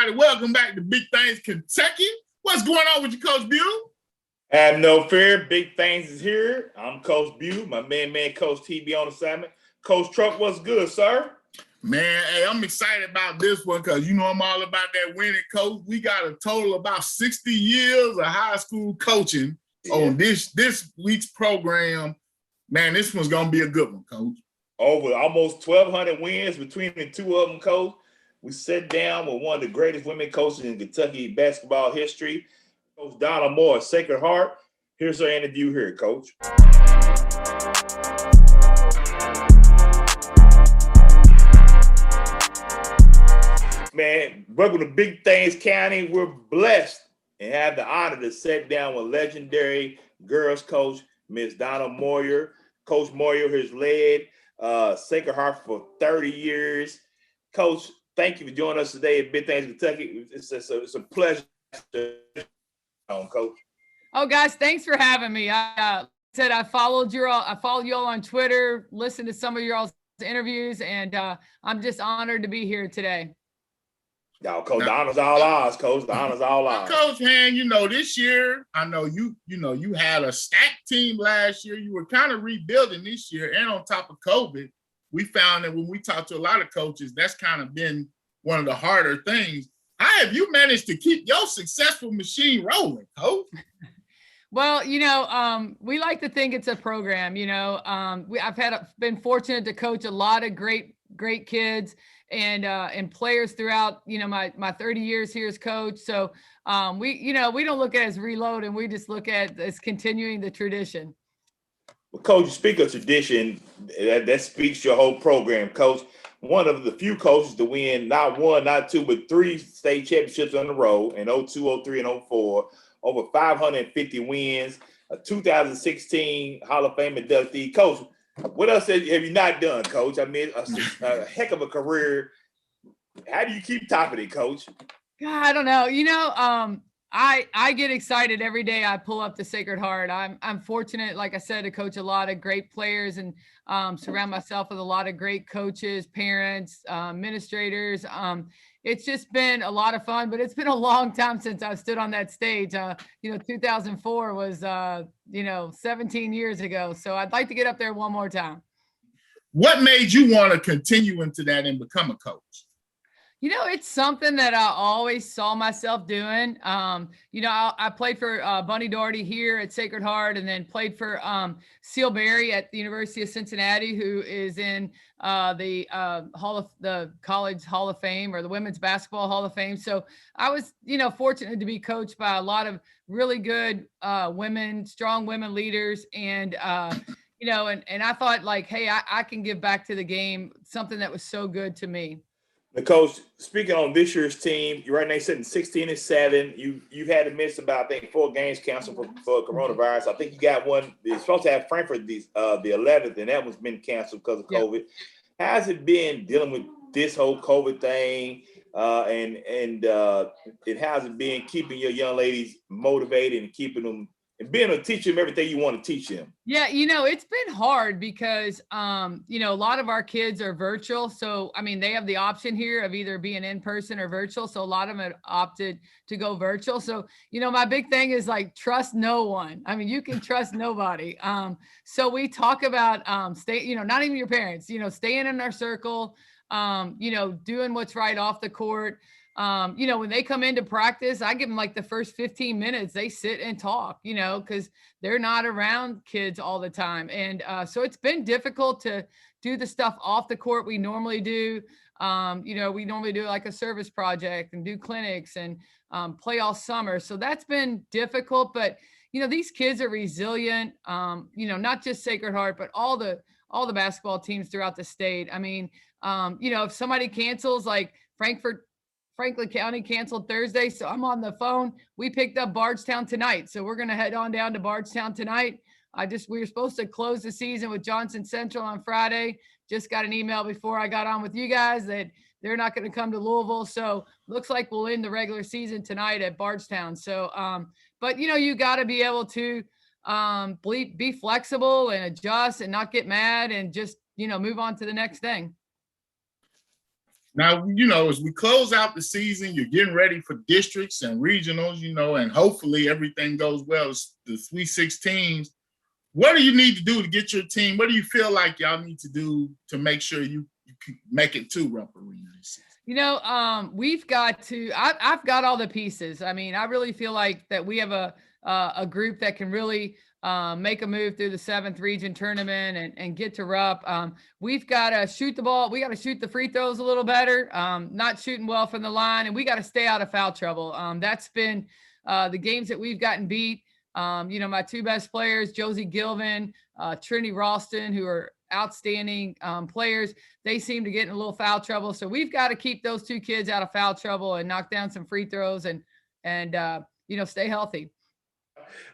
everybody. Welcome back to Big Things Kentucky. What's going on with you, Coach Bew? Have no fear. Big Things is here. I'm Coach Bew, my man, Coach TB on assignment. Coach Truck, what's good, sir? Man, hey, I'm excited about this one because you know I'm all about that winning, Coach. We got a total of about 60 years of high school coaching on this week's program. Man, this one's going to be a good one, Coach. Over almost 1,200 wins between the two of them, Coach. We sat down with one of the greatest women coaches in Kentucky basketball history, Coach Donna Moore, Sacred Heart. Here's her interview here, Coach. Man, welcome to Big Things County. We're blessed and have the honor to sit down with legendary girls coach, Miss Donna Moyer. Coach Moyer has led Sacred Heart for 30 years. Coach, thank you for joining us today at Big Things Kentucky. It's a pleasure. Coach. Oh, guys, thanks for having me. I said I followed you all on Twitter, listened to some of your all's interviews, and I'm just honored to be here today. No, Coach, the honor's all ours, Coach. The honor's all ours. Coach, man, you know, this year, I know you had a stacked team last year. You were kind of rebuilding this year, and on top of COVID, we found that when we talked to a lot of coaches, that's kind of been one of the harder things. How have you managed to keep your successful machine rolling, Coach? Well, we like to think it's a program. I've been fortunate to coach a lot of great kids and players throughout my 30 years here as coach. So we don't look at it as reloading. We just look at it as continuing the tradition. Well, Coach, you speak of tradition, that speaks your whole program, Coach. One of the few coaches to win not one, not two, but 3 state championships on the road in 02, 03, and 04. Over 550 wins, a 2016 Hall of Fame inductee. Coach, what else have you not done, Coach? I mean, a heck of a career. How do you keep top of it, Coach? God, I don't know. I get excited every day I pull up the Sacred Heart. I'm fortunate, like I said, to coach a lot of great players and surround myself with a lot of great coaches, parents, administrators. It's just been a lot of fun, but it's been a long time since I stood on that stage. 2004 was 17 years ago. So I'd like to get up there one more time. What made you want to continue into that and become a coach? It's something that I always saw myself doing. I played for Bunny Doherty here at Sacred Heart, and then played for Seal Berry at the University of Cincinnati, who is in the College Hall of Fame, or the Women's Basketball Hall of Fame. So I was, fortunate to be coached by a lot of really good women, strong women leaders, and and I thought, like, hey, I can give back to the game, something that was so good to me. Now, Coach, speaking on this year's team, you're right now sitting 16-7. You've had to miss about, I think, 4 games canceled for coronavirus. I think you got one. You're supposed to have Frankfurt the 11th, and that one's been canceled because of COVID. How's it been dealing with this whole COVID thing? And how's it been keeping your young ladies motivated and keeping them and being able to teach them everything you want to teach them? Yeah, it's been hard because, a lot of our kids are virtual. So, they have the option here of either being in person or virtual. So a lot of them have opted to go virtual. So, my big thing is, like, trust no one. You can trust nobody. So we talk about stay, not even your parents, staying in our circle, doing what's right off the court. When they come into practice, I give them like the first 15 minutes, they sit and talk, because they're not around kids all the time. And so it's been difficult to do the stuff off the court we normally do. We normally do like a service project and do clinics and play all summer. So that's been difficult, but these kids are resilient, not just Sacred Heart, but all the basketball teams throughout the state. If somebody cancels, like Franklin County canceled Thursday, so I'm on the phone. We picked up Bardstown tonight, so we're going to head on down to Bardstown tonight. We were supposed to close the season with Johnson Central on Friday. Just got an email before I got on with you guys that they're not going to come to Louisville. So looks like we'll end the regular season tonight at Bardstown. So, but you got to be able to be flexible and adjust and not get mad and just, move on to the next thing. Now, as we close out the season, you're getting ready for districts and regionals, and hopefully everything goes well. It's the Sweet 16s. What do you need to do to get your team? What do you feel like y'all need to do to make sure you can make it to Rupp Arena this season? We've got to. I've got all the pieces. I mean, I really feel like that we have a group that can really make a move through the 7th region tournament and get to Rupp. We've got to shoot the ball. We got to shoot the free throws a little better. Not shooting well from the line, and we got to stay out of foul trouble. That's been the games that we've gotten beat. My 2 best players, Josie Gilvin, Trinity Ralston, who are outstanding players. They seem to get in a little foul trouble. So we've got to keep those 2 kids out of foul trouble and knock down some free throws and stay healthy.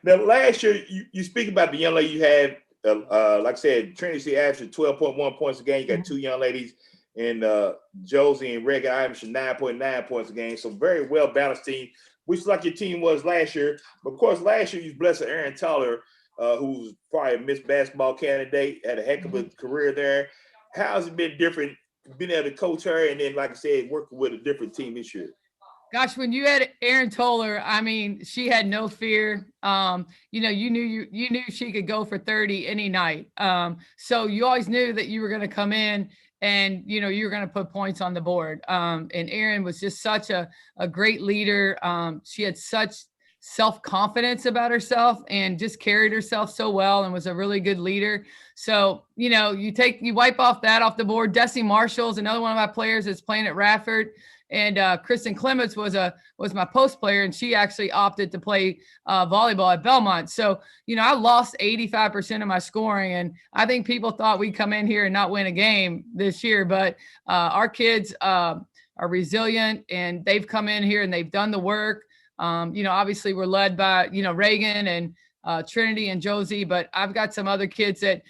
Now, last year, you speak about the young lady you had, like I said, Trinity averaged 12.1 points a game. You got 2 young ladies in Josie and Reagan averaging 9.9 points a game. So very well-balanced team, which is like your team was last year. But of course, last year you was blessed with Erin Toller, who's probably a Miss Basketball candidate, had a heck of a career there. How's it been different being able to coach her and then, like I said, working with a different team this year? Gosh, when you had Erin Toller, I mean, she had no fear. You knew she could go for 30 any night. So you always knew that you were going to come in and, you were going to put points on the board. And Erin was just such a great leader. She had such self-confidence about herself and just carried herself so well and was a really good leader. So, you wipe off the board. Desi Marshall's another one of my players that's playing at Radford. And Kristen Clements was my post player, and she actually opted to play volleyball at Belmont. So, I lost 85% of my scoring, and I think people thought we'd come in here and not win a game this year. But our kids are resilient, and they've come in here and they've done the work. Obviously we're led by, Reagan and Trinity and Josie, but I've got some other kids that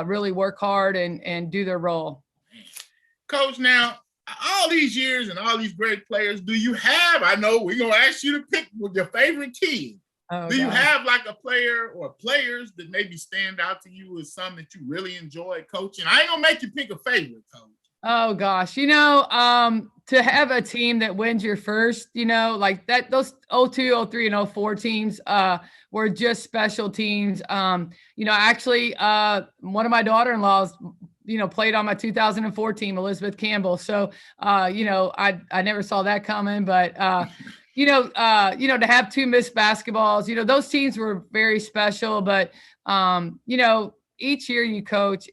really work hard and do their role. Coach, now, all these years and all these great players, do you have, I know we're going to ask you to pick with your favorite team. Do you have like a player or players that maybe stand out to you as some that you really enjoy coaching? I ain't going to make you pick a favorite, Coach. Oh gosh, to have a team that wins your first, like that, those 02, 03, and 04 teams were just special teams. Actually, one of my daughter-in-laws, played on my 2004 team, Elizabeth Campbell. So, I never saw that coming, but, to have 2 Miss Basketballs, those teams were very special, but, each year you coach,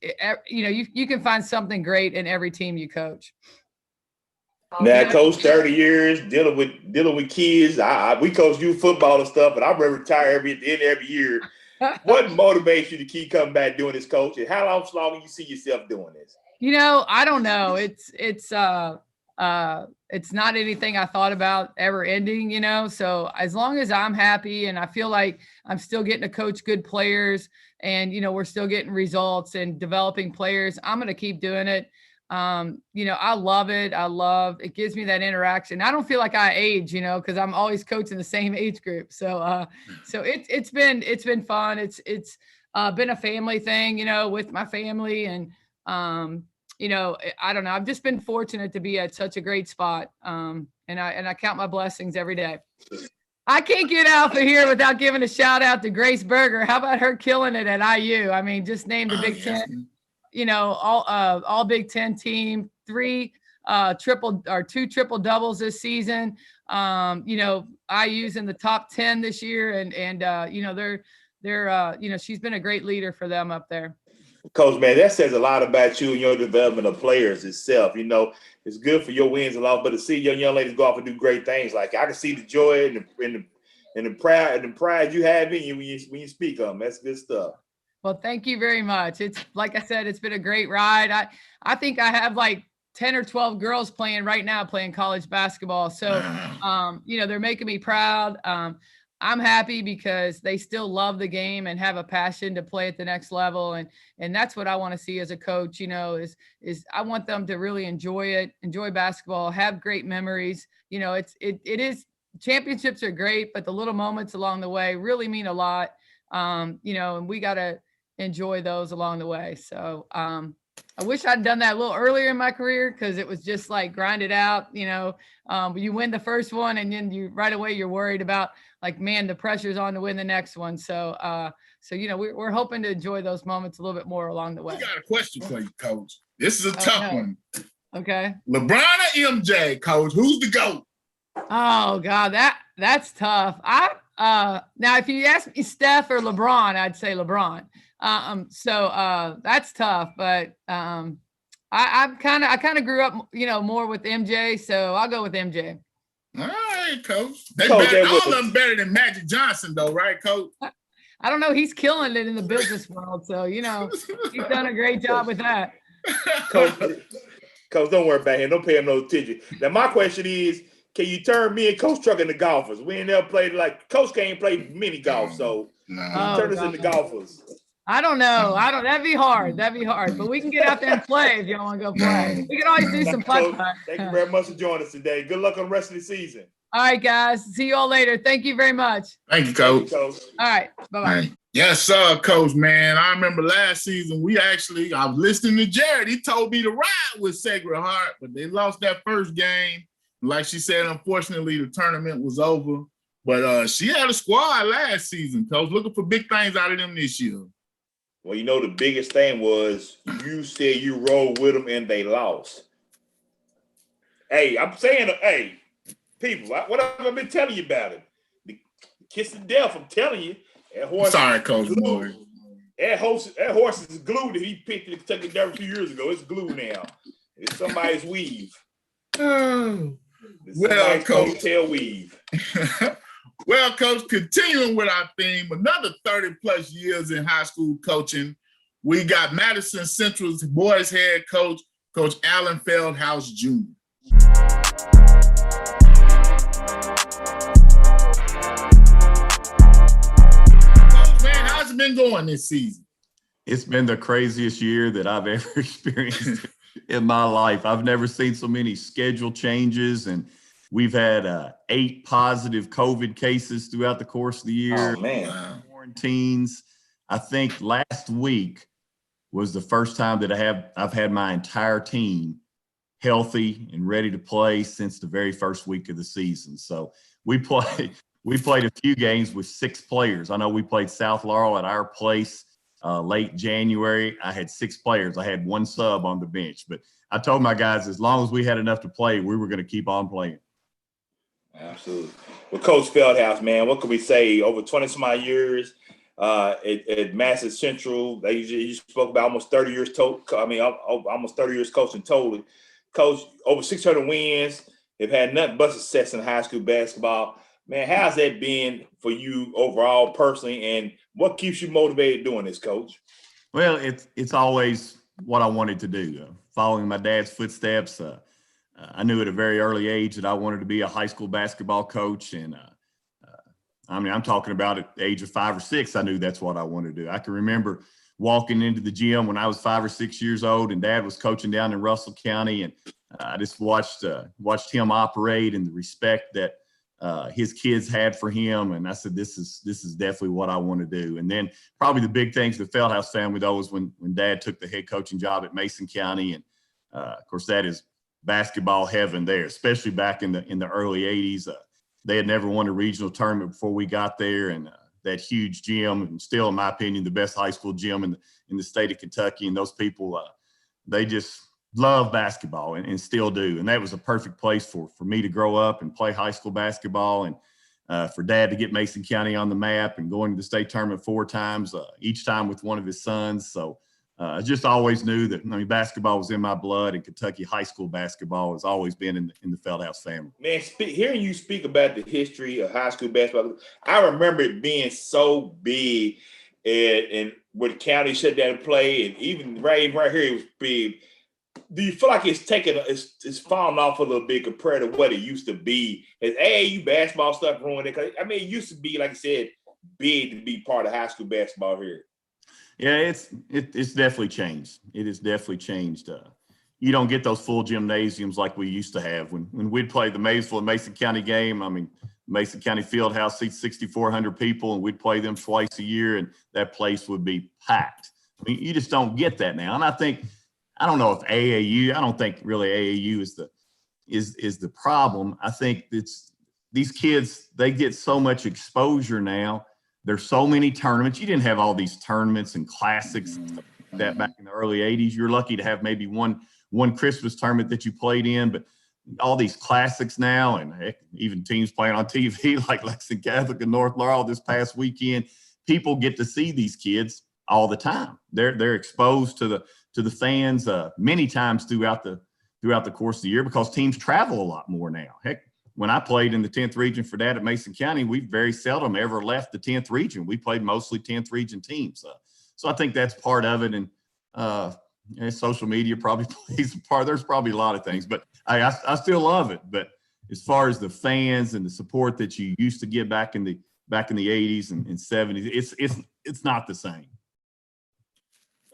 you can find something great in every team you coach. Now, Coach, 30 years dealing with kids. We coach youth football and stuff, but I'm ready to retire every year. What motivates you to keep coming back doing this, Coach? And how long do you see yourself doing this? I don't know. It's not anything I thought about ever ending, so as long as I'm happy and I feel like I'm still getting to coach good players and, we're still getting results and developing players, I'm going to keep doing it. I love it. It gives me that interaction. I don't feel like I age, cause I'm always coaching the same age group. So it's been fun. It's been a family thing, with my family and, I don't know. I've just been fortunate to be at such a great spot. And I count my blessings every day. I can't get out of here without giving a shout out to Grace Berger. How about her killing it at IU? I mean, just named the Big Ten, all Big Ten team, 2 triple doubles this season. IU's in the top 10 this year. And they're she's been a great leader for them up there. Coach, man, that says a lot about you and your development of players itself. It's good for your wins and losses, but to see your young ladies go off and do great things, like I can see the joy and the pride you have in you when you speak of them. That's good stuff. Well, thank you very much. It's like I said, it's been a great ride. I think I have like 10 or 12 girls playing college basketball. So, they're making me proud. I'm happy because they still love the game and have a passion to play at the next level. And that's what I want to see as a coach, is I want them to really enjoy basketball, have great memories. It is, championships are great, but the little moments along the way really mean a lot. And we got to enjoy those along the way. So, I wish I'd done that a little earlier in my career because it was just like grind it out, you win the first one and then you right away you're worried about like, man, the pressure's on to win the next one. So, we're hoping to enjoy those moments a little bit more along the way. I got a question for you, Coach. This is a tough one. Okay. LeBron or MJ, Coach? Who's the GOAT? Oh God, that's tough. Now if you ask me Steph or LeBron, I'd say LeBron. So that's tough, but I kind of grew up, more with MJ, so I'll go with MJ. All right, Coach. All of them better than Magic Johnson, though, right, Coach? I don't know. He's killing it in the business world, so he's done a great job with that. Coach, don't worry about him. Don't pay him no attention. Now, my question is, can you turn me and Coach Truck into golfers? We ain't never played Coach can't play mini golf, so turn us into golfers. I don't know. That'd be hard. But we can get out there and play if you don't want to go play. We can always do some fun. Thank you very much for joining us today. Good luck on the rest of the season. All right, guys. See you all later. Thank you very much. Thank you, Coach. All right. Bye-bye. Yes, sir, Coach, man. I remember last season, I was listening to Jared. He told me to ride with Sacred Heart, but they lost that first game. Like she said, unfortunately, the tournament was over. But she had a squad last season, Coach. Looking for big things out of them this year. Well, the biggest thing was you said you rolled with them and they lost. Hey, I'm saying, people, what have I been telling you about it? The kiss of death, I'm telling you. That horse. Sorry, Coach Moore. That horse is glued that he picked at the Kentucky Derby a few years ago. It's glued now. It's somebody's weave. Well, Coach. Tail weave. Well, Coach, continuing with our theme, another 30-plus years in high school coaching, we got Madison Central's boys head coach, Coach Alan Feldhouse Jr. Coach, man, how's it been going this season? It's been the craziest year that I've ever experienced in my life. I've never seen so many schedule changes, and we've had 8 positive COVID cases throughout the course of the year. Oh, man. Quarantines. I think last week was the first time that I've had my entire team healthy and ready to play since the very first week of the season. So we played a few games with 6 players. I know we played South Laurel at our place late January. I had 6 players. I had 1 sub on the bench, but I told my guys, as long as we had enough to play, we were going to keep on playing. Absolutely. Well, Coach Feldhouse, man, what can we say? Over 20-some-odd years at Madison Central, you spoke about almost 30 years almost 30 years coaching totally. Coach, over 600 wins. They've had nothing but success in high school basketball. Man, how's that been for you overall personally, and what keeps you motivated doing this, Coach? Well, it's always what I wanted to do. Following my dad's footsteps, I knew at a very early age that I wanted to be a high school basketball coach. And I'm talking about at the age of 5 or 6, I knew that's what I wanted to do. I can remember walking into the gym when I was 5 or 6 years old, and Dad was coaching down in Russell County. And I just watched him operate and the respect that his kids had for him. And I said, this is definitely what I want to do. And then probably the big thing for the Feldhouse family, though, was when Dad took the head coaching job at Mason County. And of course, that is basketball heaven there, especially back in the early 80s. They had never won a regional tournament before we got there. And that huge gym, and still, in my opinion, the best high school gym in the state of Kentucky. And those people, they just love basketball and still do. And that was a perfect place for me to grow up and play high school basketball, and for Dad to get Mason County on the map and going to the state tournament 4 times, each time with one of his sons. So I just always knew that, basketball was in my blood, and Kentucky high school basketball has always been in the Feldhouse family. Man, hearing you speak about the history of high school basketball, I remember it being so big, and where the county shut down to play, and even right here it was big. Do you feel like it's fallen off a little bit compared to what it used to be? Has AAU basketball stuff ruined it? It used to be, like I said, big to be part of high school basketball here. Yeah, it's definitely changed. It has definitely changed. You don't get those full gymnasiums like we used to have. When we'd play the Maysville and Mason County game, Mason County Fieldhouse seats 6,400 people, and we'd play them twice a year, and that place would be packed. You just don't get that now. And I think I don't know if AAU. I don't think really AAU is the problem. I think it's these kids. They get so much exposure now. There's so many tournaments. You didn't have all these tournaments and classics and stuff like that back in the early '80s. You're lucky to have maybe one Christmas tournament that you played in, but all these classics now, and heck, even teams playing on TV like Lexington Catholic and North Laurel this past weekend. People get to see these kids all the time. They're exposed to the fans many times throughout the course of the year because teams travel a lot more now. Heck, when I played in the 10th region for Dad at Mason County, we very seldom ever left the 10th region. We played mostly 10th region teams. So I think that's part of it. And social media probably plays a part. There's probably a lot of things, but I still love it. But as far as the fans and the support that you used to get back in the 80s and 70s, it's not the same.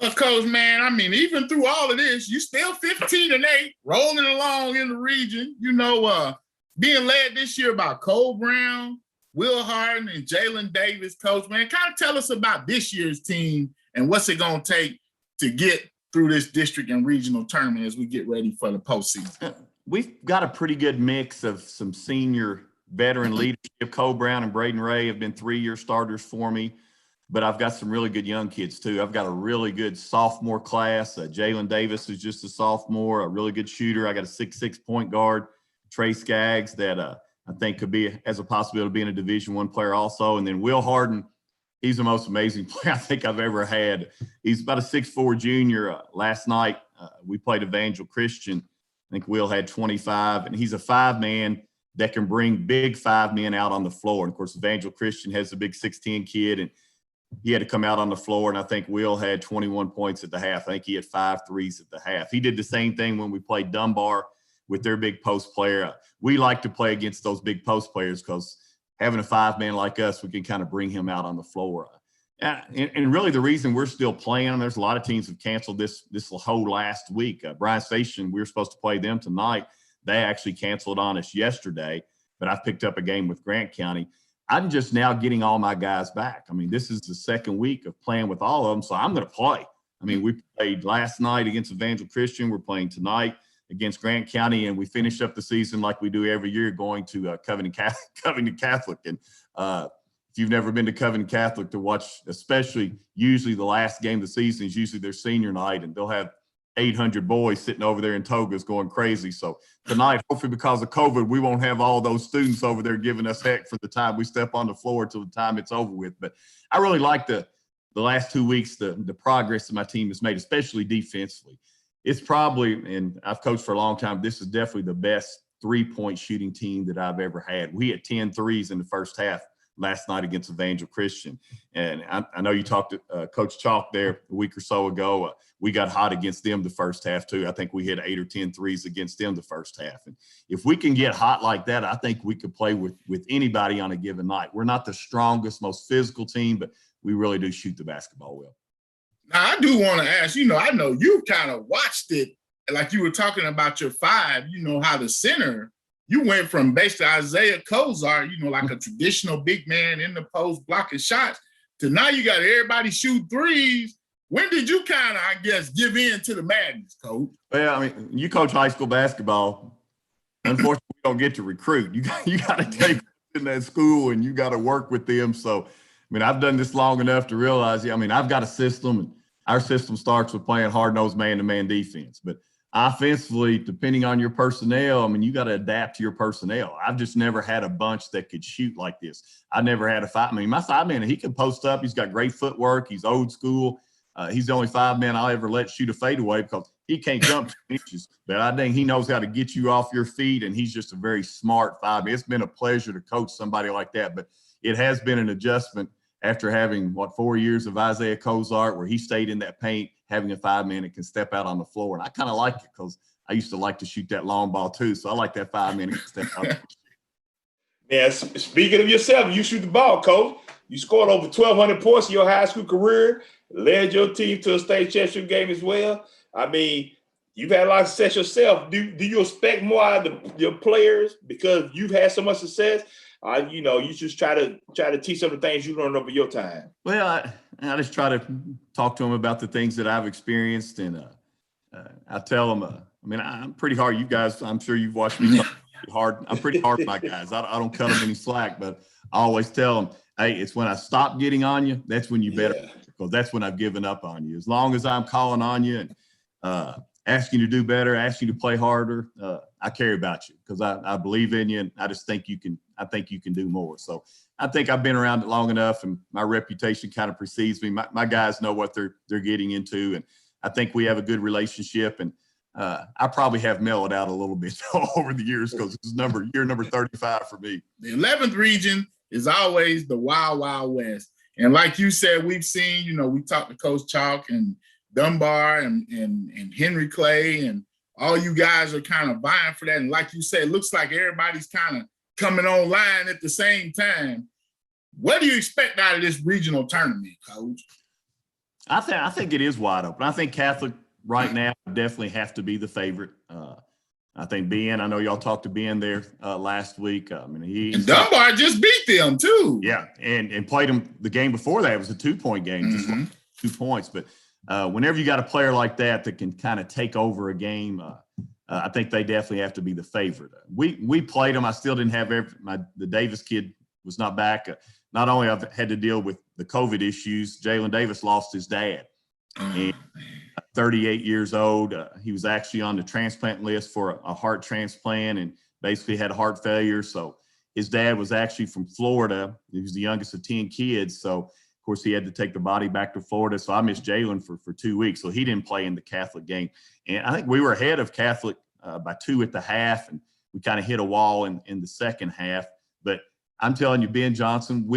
Well, Coach, man, I mean, even through all of this, you still 15-8, rolling along in the region. You know, being led this year by Cole Brown, Will Harden, and Jalen Davis. Coach, man, kind of tell us about this year's team and what's it going to take to get through this district and regional tournament as we get ready for the postseason. We've got a pretty good mix of some senior veteran leadership. Cole Brown and Braden Ray have been 3-year starters for me, but I've got some really good young kids too. I've got a really good sophomore class. Jalen Davis is just a sophomore, a really good shooter. I got a 6'6" point guard, Trey Skaggs, that I think could be as a possibility of being a Division I player also. And then Will Harden, he's the most amazing player I think I've ever had. He's about a 6'4" junior. Last night we played Evangel Christian. I think Will had 25, and he's a 5-man that can bring big 5 men out on the floor. And of course, Evangel Christian has a big 6'10" kid, and he had to come out on the floor. And I think Will had 21 points at the half. I think he had 5 threes at the half. He did the same thing when we played Dunbar with their big post player. We like to play against those big post players because having a 5-man like us, we can kind of bring him out on the floor. And really the reason we're still playing, there's a lot of teams have canceled this whole last week. Bryan Station, we were supposed to play them tonight. They actually canceled on us yesterday, but I picked up a game with Grant County. I'm just now getting all my guys back. I mean, this is the second week of playing with all of them, so I'm going to play. I mean, we played last night against Evangel Christian. We're playing tonight against Grant County, and we finish up the season like we do every year, going to Covington Catholic. And if you've never been to Covington Catholic to watch, especially usually the last game of the season is usually their senior night, and they'll have 800 boys sitting over there in togas going crazy. So tonight, hopefully because of COVID, we won't have all those students over there giving us heck for the time we step on the floor till the time it's over with. But I really like the last 2 weeks, the progress that my team has made, especially defensively. It's probably, and I've coached for a long time, this is definitely the best 3-point shooting team that I've ever had. We had 10 threes in the first half last night against Evangel Christian. And I know you talked to Coach Chalk there a week or so ago. We got hot against them the first half too. I think we hit 8 or 10 threes against them the first half. And if we can get hot like that, I think we could play with anybody on a given night. We're not the strongest, most physical team, but we really do shoot the basketball well. Now, I do want to ask, I know you kind of watched it, like you were talking about your 5, how the center, you went from basically Isaiah Kozart, like a traditional big man in the post blocking shots, to now you got everybody shoot threes. When did you kind of, I guess, give in to the madness, Coach? Well, I mean, you coach high school basketball. Unfortunately, we don't get to recruit. You got to take in that school and you got to work with them. So, I mean, I've done this long enough to realize, I've got a system, and our system starts with playing hard-nosed man-to-man defense. But offensively, depending on your personnel, you got to adapt to your personnel. I've just never had a bunch that could shoot like this. I never had a 5. My 5-man, he can post up. He's got great footwork. He's old school. He's the only 5-man I'll ever let shoot a fadeaway because he can't jump 2 inches. But I think he knows how to get you off your feet, and he's just a very smart 5-man. It's been a pleasure to coach somebody like that, but it has been an adjustment after having, 4 years of Isaiah Kozart, where he stayed in that paint, having a 5-man that can step out on the floor. And I kind of like it because I used to like to shoot that long ball too. So I like that 5-man that can step out. Yeah, speaking of yourself, you shoot the ball, Coach. You scored over 1,200 points in your high school career, led your team to a state championship game as well. You've had a lot of success yourself. Do you expect more out of your players because you've had so much success? You just try to teach them the things you learned over your time. Well, I just try to talk to them about the things that I've experienced, and I tell them, I mean, I'm pretty hard. You guys, I'm sure you've watched me talk hard. I'm pretty hard on my guys. I don't cut them any slack, but I always tell them, hey, it's when I stop getting on you, that's when you better, because that's when I've given up on you. As long as I'm calling on you and asking you to do better, asking you to play harder, I care about you because I believe in you, and I just think you can. I think you can do more. So I think I've been around it long enough, and my reputation kind of precedes me. My guys know what they're getting into, and I think we have a good relationship. And I probably have mellowed out a little bit over the years because it's year number 35 for me. The 11th region is always the wild, wild west. And like you said, we've seen, we talked to Coach Chalk and Dunbar and Henry Clay, and all you guys are kind of vying for that. And like you said, it looks like everybody's kind of coming online at the same time. What do you expect out of this regional tournament, Coach? I think it is wide open. I think Catholic right now definitely have to be the favorite. I think Ben, I know y'all talked to Ben there last week. I mean, and Dunbar just beat them too. Yeah, and played them the game before that. It was a 2-point game, just like 2 points. But whenever you got a player like that can kind of take over a game, I think they definitely have to be the favorite. We played them. I still didn't have the Davis kid was not back. Not only I've had to deal with the COVID issues, Jalen Davis lost his dad. And 38 years old. He was actually on the transplant list for a heart transplant and basically had heart failure. So his dad was actually from Florida. He was the youngest of 10 kids. So, of course, he had to take the body back to Florida. So I missed Jalen for 2 weeks. So he didn't play in the Catholic game. And I think we were ahead of Catholic by 2 at the half, and we kind of hit a wall in the second half. But I'm telling you, Ben Johnson,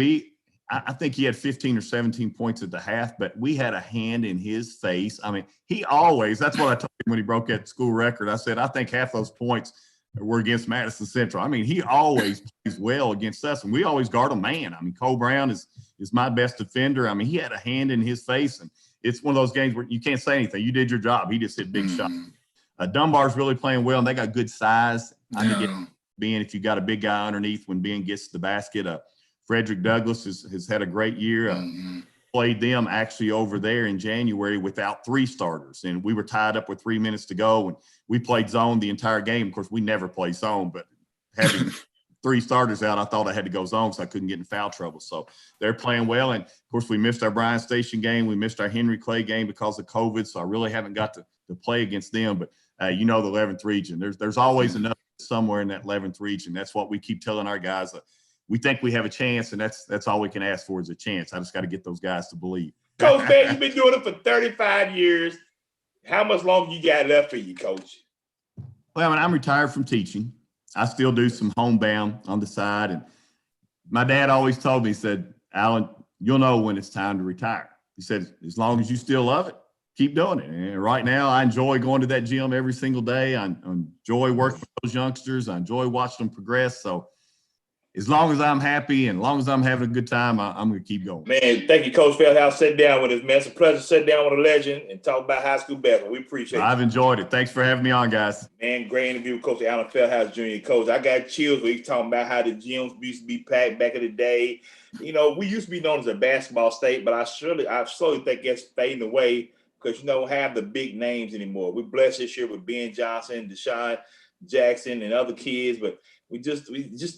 I think he had 15 or 17 points at the half, but we had a hand in his face. I mean, that's what I told him when he broke that school record. I said, I think half those points were against Madison Central. I mean, he always plays well against us, and we always guard a man. I mean, Cole Brown is my best defender. I mean, he had a hand in his face, and it's one of those games where you can't say anything. You did your job. He just hit big shots. Dunbar's really playing well, and they got good size. I think Ben, if you got a big guy underneath when Ben gets to the basket, Frederick Douglass has had a great year. Played them actually over there in January without 3 starters. And we were tied up with 3 minutes to go. And we played zone the entire game. Of course, we never play zone, but having 3 starters out, I thought I had to go zone because I couldn't get in foul trouble. So they're playing well. And, of course, we missed our Bryan Station game. We missed our Henry Clay game because of COVID. So I really haven't got to play against them. But, the 11th region, there's always another somewhere in that 11th region. That's what we keep telling our guys. We think we have a chance, and that's all we can ask for is a chance. I just got to get those guys to believe. Coach, man, you've been doing it for 35 years. How much longer you got left for you, Coach? Well, I'm retired from teaching. I still do some homebound on the side. And my dad always told me, he said, Alan, you'll know when it's time to retire. He said, as long as you still love it, keep doing it. And right now, I enjoy going to that gym every single day. I enjoy working with those youngsters. I enjoy watching them progress. So as long as I'm happy and as long as I'm having a good time, I'm going to keep going. Man, thank you, Coach Feldhouse. Sit down with us, man. It's a pleasure to sit down with a legend and talk about high school basketball. We appreciate it. I've enjoyed it. Thanks for having me on, guys. Man, great interview with Coach Alan Feldhouse Jr. Coach, I got chills when he's talking about how the gyms used to be packed back in the day. We used to be known as a basketball state, but I slowly think it's fading away because you don't have the big names anymore. We're blessed this year with Ben Johnson, Deshaun Jackson, and other kids, but we just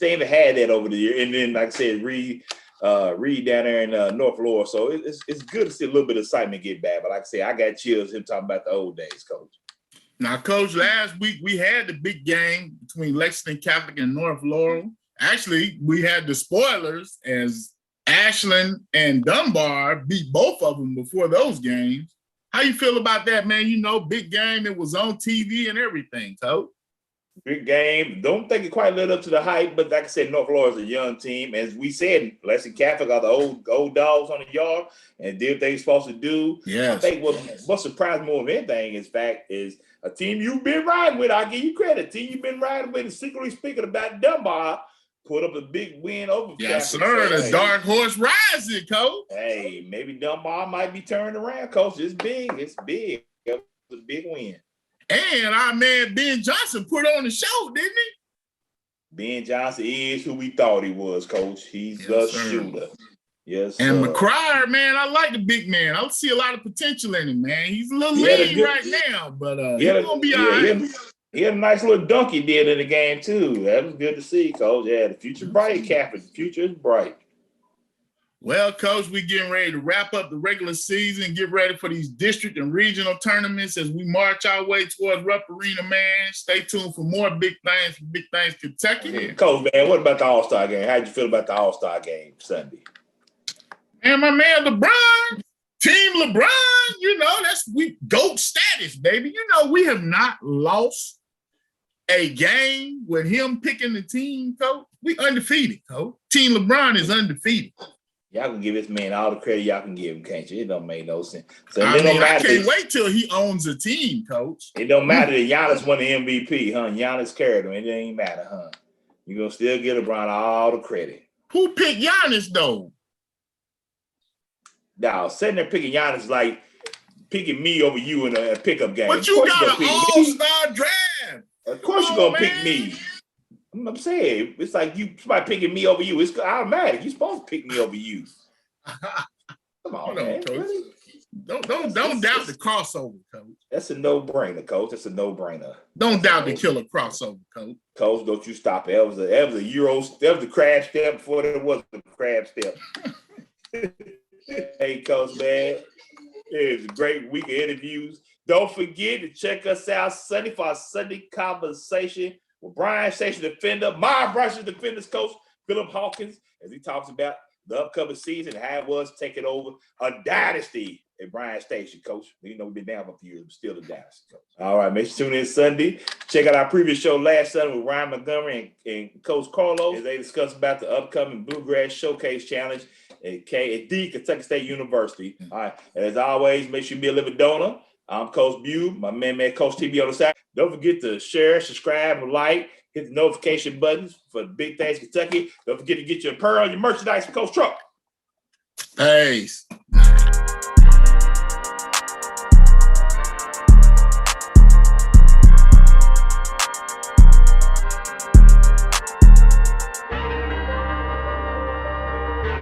ain't had that over the year. And then, like I said, Reed down there in North Laurel. So it's good to see a little bit of excitement get back. But like I said, I got chills him talking about the old days, Coach. Now, Coach, last week we had the big game between Lexington Catholic and North Laurel. Actually, we had the spoilers as Ashland and Dunbar beat both of them before those games. How you feel about that, man? Big game. It was on TV and everything, Coach. Big game. Don't think it quite lived up to the hype, but like I said, North Laurel is a young team. As we said, Lexington Catholic are the old dogs on the yard and did what they were supposed to do. Yes. I think what surprised more than anything is a team you've been riding with. I'll give you credit. A team you've been riding with, and secretly speaking about Dunbar, put up a big win over Yes, Catholic. sir. The dark horse rising, Coach. Hey, maybe Dunbar might be turned around, Coach. It's big. It's big. It was a big win. And our man Ben Johnson put on the show, didn't he? Ben Johnson is who we thought he was, Coach. He's the shooter. Yes. And McCryer, man, I like the big man. I see a lot of potential in him, man. He's a little He had a lean good- right now, but he he's had a- gonna be yeah, all right. he had a nice little dunk he did in the game too. That was good to see, Coach. Yeah, the future bright, Catholic. The future is bright. Well, Coach, we getting ready to wrap up the regular season, get ready for these district and regional tournaments as we march our way towards Rupp Arena, man. Stay tuned for more big things from Big Things Kentucky. Coach, man, what about the All-Star game? How'd you feel about the All-Star game Sunday? And my man LeBron, Team LeBron, you know, we GOAT status, baby. You know, we have not lost a game with him picking the team, Coach. We undefeated, Coach. Team LeBron is undefeated. Y'all can give this man all the credit y'all can give him, can't you? It don't make no sense. So I can't wait till he owns a team, Coach. It don't matter that Giannis won the MVP, huh? Giannis carried him. It ain't matter, huh? You're going to still give LeBron all the credit. Who picked Giannis, though? Now, sitting there picking Giannis like picking me over you in a pickup game. But you got an all-star draft. Of course you're going to pick me. I'm saying, it's like somebody picking me over you. It's automatic. You're supposed to pick me over you. Come on, man. Coach. Really? Don't doubt the crossover, Coach. That's a no-brainer, Coach. That's a no-brainer. Don't doubt the killer crossover, Coach. Coach, don't you stop it. That was a Euro. That was the crab step before there was the crab step. Hey, Coach, man. It was a great week of interviews. Don't forget to check us out Sunday for our Sunday conversation with Bryan Station defender, my Bryson defenders coach, Philip Hawkins, as he talks about the upcoming season and how it was taking over a dynasty at Bryan Station, Coach. You know, we've been down for a few years, but still a dynasty, Coach. All right, make sure you tune in Sunday. Check out our previous show last Sunday with Ryan Montgomery and Coach Carlos as they discuss about the upcoming Bluegrass Showcase Challenge at the Kentucky State University. All right, and as always, make sure you be a living donor. I'm Coach Bew, my man, Coach TB on the side. Don't forget to share, subscribe, and like. Hit the notification buttons for Big Things Kentucky. Don't forget to get your apparel, your merchandise from Coach Trump. Peace.